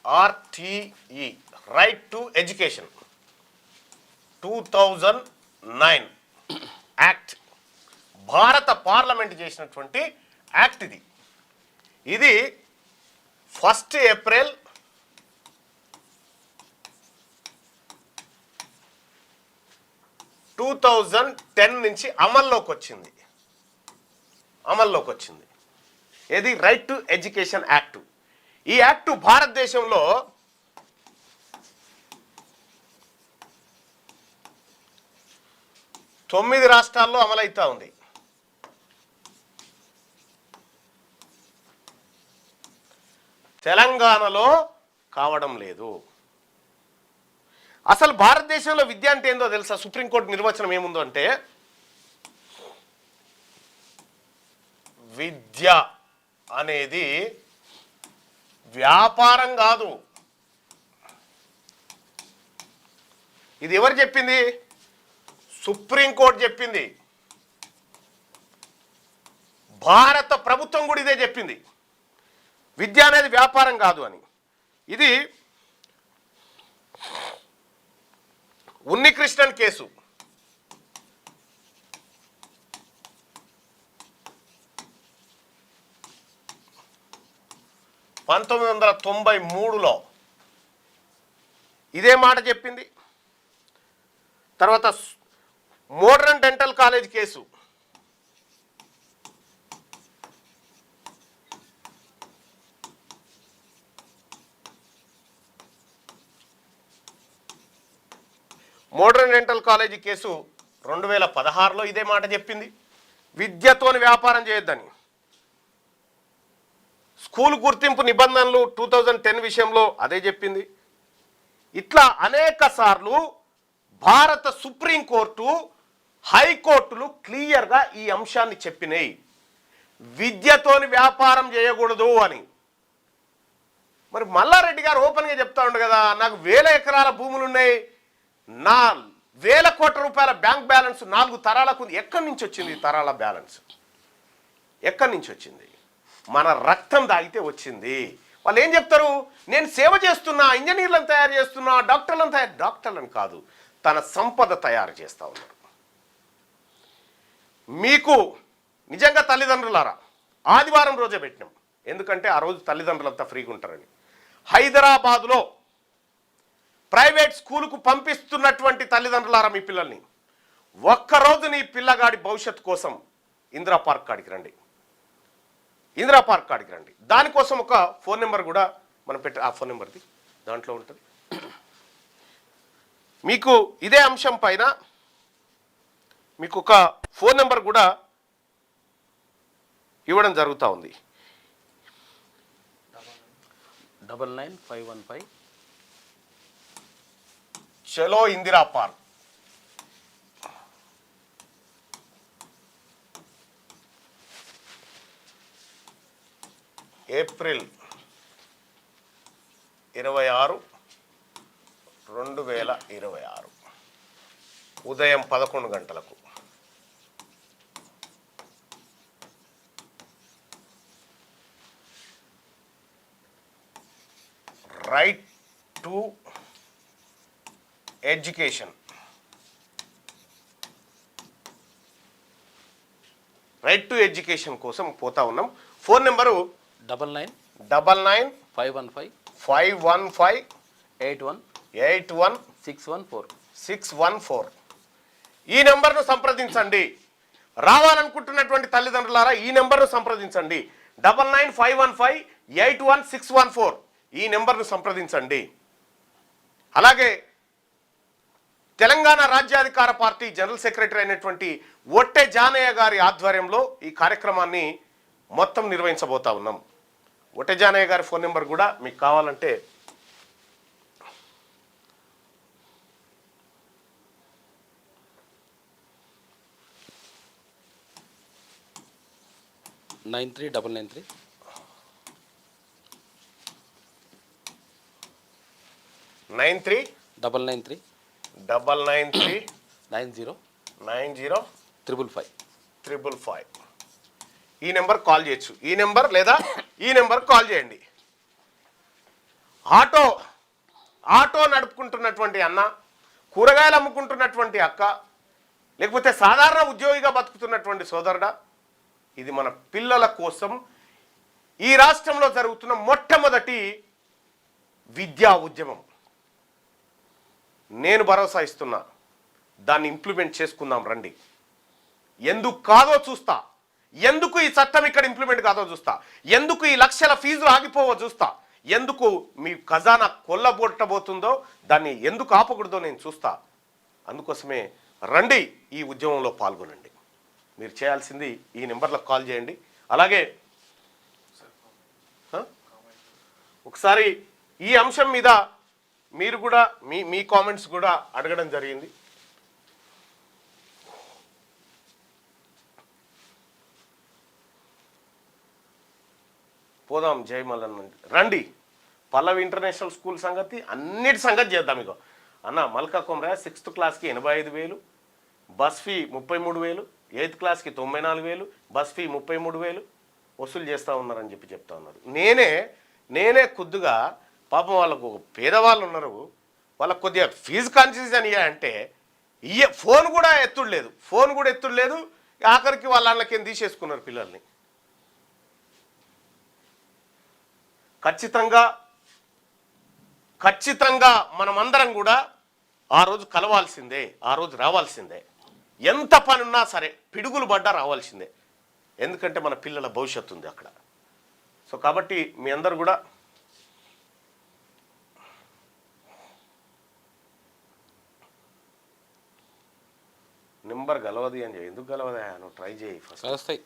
RTE right to education 2009 act, భారత parliament చేసినటువంటి act ఇది. ఇది 1 ఏప్రిల్ 2010 నుంచి అమల్లోకి వచ్చింది. ఏది? Right to education act. ఈ యాక్ట్ భారతదేశంలో తొమ్మిది రాష్ట్రాల్లో అమలవుతా ఉంది. తెలంగాణలో కావడం లేదు. అసలు భారతదేశంలో విద్య అంటే ఏందో తెలుసా? సుప్రీంకోర్టు నిర్వచనం ఏముందో అంటే, విద్య అనేది వ్యాపారం కాదు. ఇది ఎవరు చెప్పింది? సుప్రీంకోర్టు చెప్పింది. భారత ప్రభుత్వం కూడా ఇదే చెప్పింది, విద్య అనేది వ్యాపారం కాదు అని. ఇది ఉన్నికృష్ణన్ కేసు. (1993) ఇదే మాట చెప్పింది. తర్వాత modern dental college case modern dental college case 2016లో ఇదే మాట చెప్పింది, విద్యతోని వ్యాపారం చేయొద్దని. స్కూల్ గుర్తింపు నిబంధనలు 2010 విషయంలో అదే చెప్పింది. ఇట్లా అనేక సార్లు భారత సుప్రీంకోర్టు, హైకోర్టులు క్లియర్గా ఈ అంశాన్ని చెప్పినాయి, విద్యతోని వ్యాపారం చేయకూడదు అని. మరి మల్లారెడ్డి గారు ఓపెన్గా చెప్తా ఉండు కదా, నాకు 1000 ఎకరాల భూములు ఉన్నాయి, నా 1000 కోట్ల రూపాయల బ్యాంక్ బ్యాలెన్స్ 4 తరాలకు. ఎక్కడి నుంచి వచ్చింది ఈ తరాల బ్యాలెన్స్? ఎక్కడి నుంచి వచ్చింది? మన రక్తం దాగితే వచ్చింది. వాళ్ళు ఏం చెప్తారు? నేను సేవ చేస్తున్నా, ఇంజనీర్లను తయారు చేస్తున్నా, డాక్టర్లను కాదు, తన సంపద తయారు చేస్తూ ఉన్నారు. మీకు నిజంగా తల్లిదండ్రులారా, ఆదివారం రోజే పెట్టినాం, ఎందుకంటే ఆ రోజు తల్లిదండ్రులంతా ఫ్రీగా ఉంటారని. హైదరాబాదులో ప్రైవేట్ స్కూలుకు పంపిస్తున్నటువంటి తల్లిదండ్రులారా, మీ పిల్లల్ని ఒక్కరోజు నీ పిల్లగాడి భవిష్యత్తు కోసం ఇందిరా పార్క్ కాడికి రండి. దానికోసం ఒక ఫోన్ నెంబర్ కూడా మనం పెట్టి, ఆ ఫోన్ నెంబర్ది దాంట్లో ఉంటుంది. మీకు ఇదే అంశం పైన మీకు ఒక ఫోన్ నెంబర్ కూడా ఇవ్వడం జరుగుతూ ఉంది. 99515 చలో ఇందిరా పార్క్. ఏప్రిల్ 26, 2026 ఉదయం 11 గంటలకు. Right to education, right to education కోసం పోతా ఉన్నాం. Phone number 99551581816114. ఈ నెంబర్ను సంప్రదించండి. రావాలనుకుంటున్నటువంటి తల్లిదండ్రులారా, ఈ నెంబర్ను సంప్రదించండి. 995515816114 ఈ నెంబర్ను సంప్రదించండి. అలాగే తెలంగాణ రాజ్యాధికార పార్టీ జనరల్ సెక్రటరీ అయినటువంటి ఒట్టె జానయ్య గారి ఆధ్వర్యంలో ఈ కార్యక్రమాన్ని మొత్తం నిర్వహించబోతా ఉన్నాం. ఒట్టె జానయ్య గారి ఫోన్ నెంబర్ కూడా మీకు కావాలంటే 93 993 90 555 ఈ నెంబర్ కాల్ చేయొచ్చు. ఈ నెంబర్ లేదా ఈ నెంబర్ కాల్ చేయండి. ఆటో ఆటో నడుపుకుంటున్నటువంటి అన్న, కూరగాయలు అమ్ముకుంటున్నటువంటి అక్క, లేకపోతే సాధారణ ఉద్యోగిగా బతుకుతున్నటువంటి సోదరుడా, ఇది మన పిల్లల కోసం ఈ రాష్ట్రంలో జరుగుతున్న మొట్టమొదటి విద్యా ఉద్యమం. నేను భరోసా ఇస్తున్నా, దాన్ని ఇంప్లిమెంట్ చేసుకుందాం రండి. ఎందుకు కాదో చూస్తా, ఎందుకు ఈ చట్టం ఇక్కడ ఇంప్లిమెంట్ కాదో చూస్తా, ఎందుకు ఈ లక్షల ఫీజులు ఆగిపోవో చూస్తా, ఎందుకు మీ ఖజానా కొల్లబొట్టబోతుందో దాన్ని ఎందుకు ఆపకూడదో నేను చూస్తా. అందుకోసమే రండి, ఈ ఉద్యమంలో పాల్గొనండి. మీరు చేయాల్సింది ఈ నెంబర్లకు కాల్ చేయండి. అలాగే ఒకసారి ఈ అంశం మీద మీరు కూడా మీ కామెంట్స్ కూడా అడగడం జరిగింది. పోదాం జయమల్లన్ రండి. పల్లవి ఇంటర్నేషనల్ స్కూల్ సంగతి, అన్నిటి సంగతి చేద్దాం. ఇగో అన్న, మల్కా కొమరా 6th క్లాస్కి 85,000, బస్ ఫీ 33,000, 8th క్లాస్కి 94,000, బస్ ఫీ 33,000 వసూలు చేస్తూ ఉన్నారని చెప్తా ఉన్నారు. నేనే కొద్దిగా పాపం వాళ్ళకు పేదవాళ్ళు ఉన్నారు, వాళ్ళకు కొద్దిగా ఫీజు కన్సెషన్ అంటే ఫోన్ కూడా ఎత్తుడు లేదు. ఆఖరికి వాళ్ళ అన్నకేం తీసేసుకున్నారు పిల్లల్ని. ఖచ్చితంగా మనమందరం కూడా ఆ రోజు కలవాల్సిందే, ఆ రోజు రావాల్సిందే. ఎంత పని ఉన్నా సరే పిడుగులు పడ్డా రావాల్సిందే. ఎందుకంటే మన పిల్లల భవిష్యత్తు ఉంది అక్కడ. సో కాబట్టి మీ అందరు కూడా నెంబర్ గలవది అని చెప్పి, ఎందుకు గలవదా నువ్వు ట్రై చేయి ఫస్ట్. కలుస్తాయి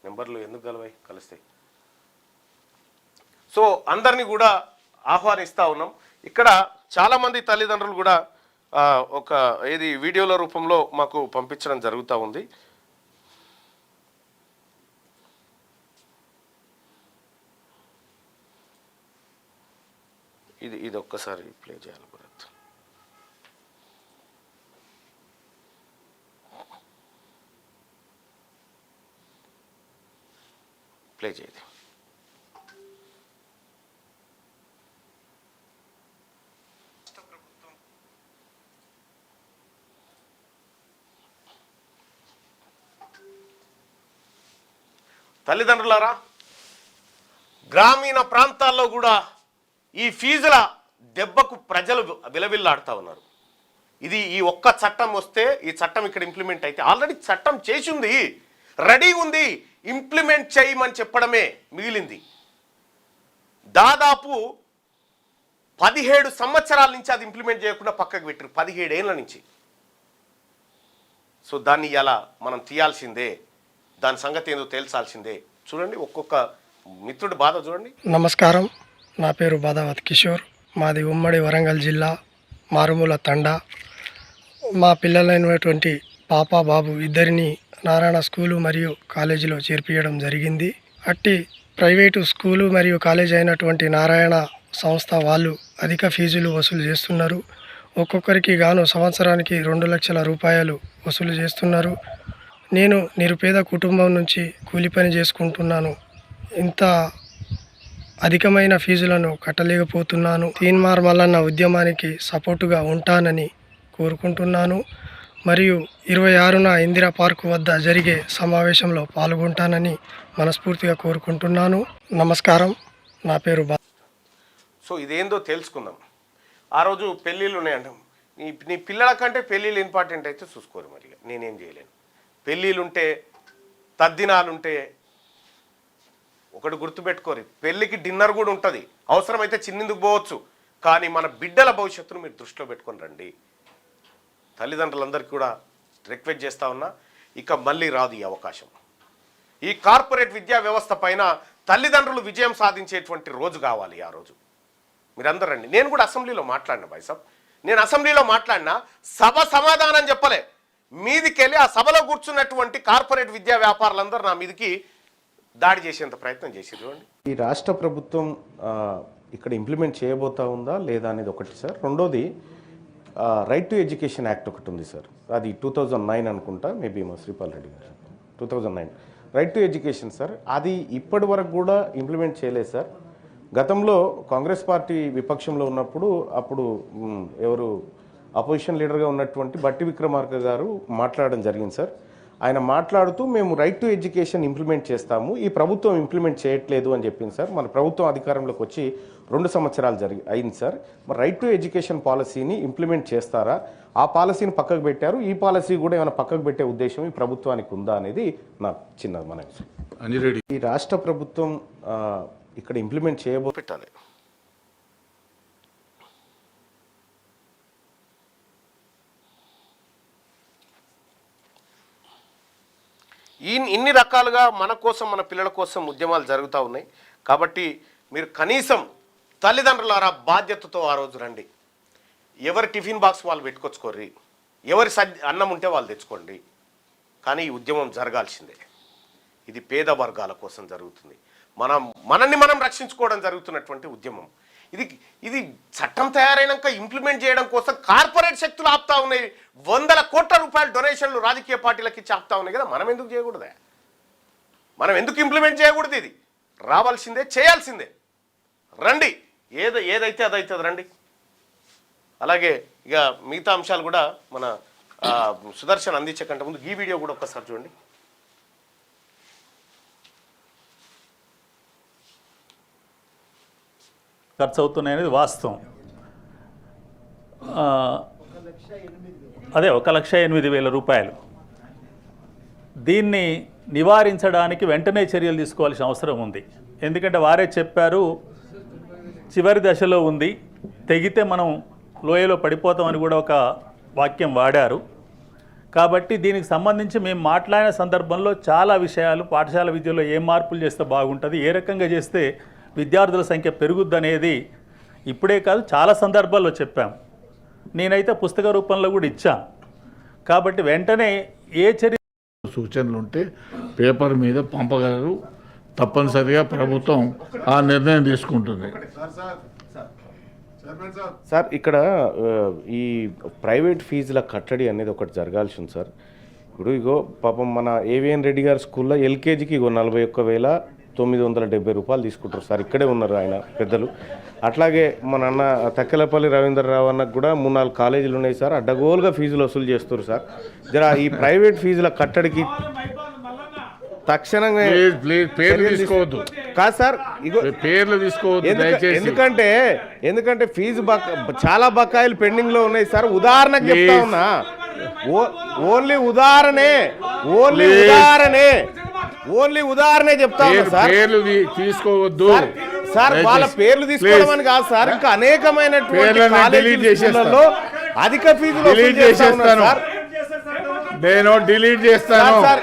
నెంబర్లు ఎందుకు గలవాయి, కలుస్తాయి. సో అందరినీ కూడా ఆహ్వానిస్తూ ఉన్నాం. ఇక్కడ చాలామంది తల్లిదండ్రులు కూడా ఒక వీడియోల రూపంలో మాకు పంపించడం జరుగుతూ ఉంది. ఇది ఒక్కసారి ప్లే చేయాలి భరత్. ప్లే చేయండి. తల్లిదండ్రులారా, గ్రామీణ ప్రాంతాల్లో కూడా ఈ ఫీజుల దెబ్బకు ప్రజలు విలవిల్లాడుతూ ఉన్నారు. ఈ ఒక్క చట్టం వస్తే, ఈ చట్టం ఇక్కడ ఇంప్లిమెంట్ అయితే, ఆల్రెడీ చట్టం చేసింది, రెడీ ఉంది, ఇంప్లిమెంట్ చేయమని చెప్పడమే మిగిలింది. దాదాపు 17 సంవత్సరాల నుంచి అది ఇంప్లిమెంట్ చేయకుండా పక్కకు పెట్టారు, 17 ఏళ్ళ నుంచి. సో దాన్ని ఇలా మనం తీయాల్సిందే, దాని సంగతి ఏందో తేల్చాల్సిందే. చూడండి, ఒక్కొక్క మిత్రుడి బాధ చూడండి. నమస్కారం, నా పేరు బాదావత్ కిషోర్. మాది ఉమ్మడి వరంగల్ జిల్లా మారుమూల తండా. మా పిల్లలైనటువంటి పాప బాబు ఇద్దరిని నారాయణ స్కూలు మరియు కాలేజీలో చేర్పించడం జరిగింది. అట్టి ప్రైవేటు స్కూలు మరియు కాలేజీ అయినటువంటి నారాయణ సంస్థ వాళ్ళు అధిక ఫీజులు వసూలు చేస్తున్నారు. ఒక్కొక్కరికి గాను సంవత్సరానికి 2 లక్షల రూపాయలు వసూలు చేస్తున్నారు. నేను నిరుపేద కుటుంబం నుంచి కూలి పని చేసుకుంటున్నాను. ఇంత అధికమైన ఫీజులను కట్టలేకపోతున్నాను. తీన్మార్ మల్లన్న ఉద్యమానికి సపోర్టుగా ఉంటానని కోరుకుంటున్నాను. మరియు 26న ఇందిరా పార్కు వద్ద జరిగే సమావేశంలో పాల్గొంటానని మనస్ఫూర్తిగా కోరుకుంటున్నాను. నమస్కారం, నా పేరు సో ఇదేందో తెలుసుకుందాం. ఆ రోజు పెళ్ళిళ్ళు ఉన్నాయంటాం. నీ పిల్లల కంటే పెళ్ళిళ్ళు ఇంపార్టెంట్ అయితే చూసుకోరు. మరి నేనేం చేయలేను. పెళ్ళిళ్ళుంటే, తద్దినాలుంటే ఒకటి గుర్తుపెట్టుకోరు, పెళ్ళికి డిన్నర్ కూడా ఉంటుంది, అవసరమైతే చిన్నిందుకు పోవచ్చు. కానీ మన బిడ్డల భవిష్యత్తును మీరు దృష్టిలో పెట్టుకొని రండి. తల్లిదండ్రులందరికీ కూడా రిక్వెస్ట్ చేస్తూ ఉన్నా, ఇక మళ్ళీ రాదు ఈ అవకాశం. ఈ కార్పొరేట్ విద్యా వ్యవస్థ పైన తల్లిదండ్రులు విజయం సాధించేటువంటి రోజు కావాలి. ఆ రోజు మీరందరూ రండి. నేను కూడా అసెంబ్లీలో మాట్లాడినా భాయ్సాబ్, నేను అసెంబ్లీలో మాట్లాడినా సభ సమాధానం చెప్పలే. మీదికెళ్ళి ఆ సభలో కూర్చున్నటువంటి కార్పొరేట్ విద్యా వ్యాపారులందరూ నా మీదకి దాడి చేసేంత ప్రయత్నం చేసేది. ఈ రాష్ట్ర ప్రభుత్వం ఇక్కడ ఇంప్లిమెంట్ చేయబోతా ఉందా లేదా అనేది ఒకటి సార్. రెండోది, రైట్ టు ఎడ్యుకేషన్ యాక్ట్ ఒకటి ఉంది సార్, అది 2009 అనుకుంటా, మేబీ మా శ్రీపాల్ రెడ్డి గారు 2009 రైట్ టు ఎడ్యుకేషన్ సార్. అది ఇప్పటి వరకు కూడా ఇంప్లిమెంట్ చేయలేదు సార్. గతంలో కాంగ్రెస్ పార్టీ విపక్షంలో ఉన్నప్పుడు అప్పుడు ఎవరు అపోజిషన్ లీడర్గా ఉన్నటువంటి బట్టి విక్రమార్క గారు మాట్లాడడం జరిగింది సార్. ఆయన మాట్లాడుతూ మేము రైట్ టు ఎడ్యుకేషన్ ఇంప్లిమెంట్ చేస్తాము, ఈ ప్రభుత్వం ఇంప్లిమెంట్ చేయట్లేదు అని చెప్పింది సార్. మన ప్రభుత్వం అధికారంలోకి వచ్చి 2 సంవత్సరాలు అయింది సార్. మరి రైట్ టు ఎడ్యుకేషన్ పాలసీని ఇంప్లిమెంట్ చేస్తారా? ఆ పాలసీని పక్కకు పెట్టారు, ఈ పాలసీ కూడా ఏమైనా పక్కకు పెట్టే ఉద్దేశం ఈ ప్రభుత్వానికి ఉందా అనేది నా చిన్న మనవి. అంజిరెడ్డి, ఈ రాష్ట్ర ప్రభుత్వం ఇక్కడ ఇంప్లిమెంట్ పెట్టాలి. ఇన్ని రకాలుగా మన కోసం మన పిల్లల కోసం ఉద్యమాలు జరుగుతూ ఉన్నాయి. కాబట్టి మీరు కనీసం తల్లిదండ్రులారా బాధ్యతతో ఆ రోజు రండి. ఎవరి టిఫిన్ బాక్స్ వాళ్ళు పెట్టుకొచ్చుకోర్రి, ఎవరి అన్నం ఉంటే వాళ్ళు తెచ్చుకోండి. కానీ ఈ ఉద్యమం జరగాల్సిందే. ఇది పేద వర్గాల కోసం జరుగుతుంది. మనల్ని మనం రక్షించుకోవడం జరుగుతున్నటువంటి ఉద్యమం ఇది. చట్టం తయారైనాక ఇంప్లిమెంట్ చేయడం కోసం కార్పొరేట్ శక్తులు ఆపుతా ఉన్నాయి. 100 కోట్ల రూపాయల డొనేషన్లు రాజకీయ పార్టీలకి ఇచ్చి ఆపుతా ఉన్నాయి కదా. మనం ఎందుకు చేయకూడదా? మనం ఎందుకు ఇంప్లిమెంట్ చేయకూడదు? ఇది రావాల్సిందే, చేయాల్సిందే. రండి, ఏదైతే అదైతుంది, రండి. అలాగే ఇక మిగతా అంశాలు కూడా మన సుదర్శన్ అందించే కంటే ముందు ఈ వీడియో కూడా ఒక్కసారి చూడండి. ఖర్చు అవుతున్నాయి అనేది వాస్తవం. అదే 1,08,000 రూపాయలు. దీన్ని నివారించడానికి వెంటనే చర్యలు తీసుకోవాల్సిన అవసరం ఉంది. ఎందుకంటే వారే చెప్పారు, చివరి దశలో ఉంది, తెగితే మనం లోయలో పడిపోతామని కూడా ఒక వాక్యం వాడారు. కాబట్టి దీనికి సంబంధించి మేము మాట్లాడిన సందర్భంలో చాలా విషయాలు, పాఠశాల విద్యలో ఏం మార్పులు చేస్తే బాగుంటుంది, ఏ రకంగా చేస్తే విద్యార్థుల సంఖ్య పెరుగుద్దనేది ఇప్పుడే కాదు చాలా సందర్భాల్లో చెప్పాం. నేనైతే పుస్తక రూపంలో కూడా ఇచ్చాను. కాబట్టి వెంటనే ఏ చర్య సూచనలు ఉంటే పేపర్ మీద పంపగలరు. తప్పనిసరిగా ప్రభుత్వం ఆ నిర్ణయం తీసుకుంటుంది. సార్, ఇక్కడ ఈ ప్రైవేట్ ఫీజుల కట్టడి అనేది ఒకటి జరగాల్సి ఉంది సార్. ఇప్పుడు ఇగో పాపం మన ఏవిఎన్ రెడ్డి గారి స్కూల్లో ఎల్కేజీకి 41,970 రూపాయలు తీసుకుంటారు సార్. ఇక్కడే ఉన్నారు ఆయన పెద్దలు. అట్లాగే మన అన్న తక్కెలపల్లి రవీంద్రరావు అన్నకు కూడా 3-4 కాలేజీలు ఉన్నాయి సార్. అడ్డగోలుగా ఫీజులు వసూలు చేస్తారు సార్. జర ఈ ప్రైవేట్ ఫీజుల కట్టడికి తక్షణంగా పేర్లు తీసుకోవద్దు. కాదు సార్, ఇగో పేర్లు తీసుకోవద్దు. ఎందుకంటే ఫీజు చాలా బకాయిలు పెండింగ్ లో ఉన్నాయి సార్. ఉదాహరణకు చెప్తా ఉన్నా, ఓన్లీ ఉదాహరణే చెప్తా ఉన్నా సార్. పేర్లు తీసుకోవద్దు సార్. వాళ్ళ పేర్లు తీసుకోవడం అని కాదు సార్, ఇంకా అనేకమైనటువంటి కాలేజీలలో అధిక ఫీజులు నేను డిలీట్ చేస్తాను సార్.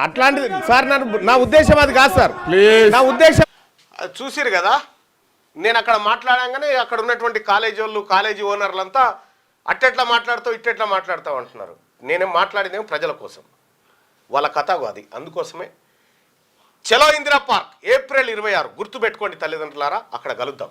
అట్లాంటిది సార్, నా ఉద్దేశం అది కాదు సార్. నా ఉద్దేశం చూసిరు కదా, నేను అక్కడ మాట్లాడంగానే అక్కడ ఉన్నటువంటి కాలేజీ ఓనర్లంతా అట్టెట్లా మాట్లాడతావు ఇట్టెట్లా మాట్లాడతావు అంటున్నారు. నేనేం మాట్లాడిందేమో ప్రజల కోసం, వాళ్ళ కథ అది. అందుకోసమే చలో ఇందిరా పార్క్ ఏప్రిల్ 26 గుర్తుపెట్టుకోండి తల్లిదండ్రులారా, అక్కడ కలుద్దాం.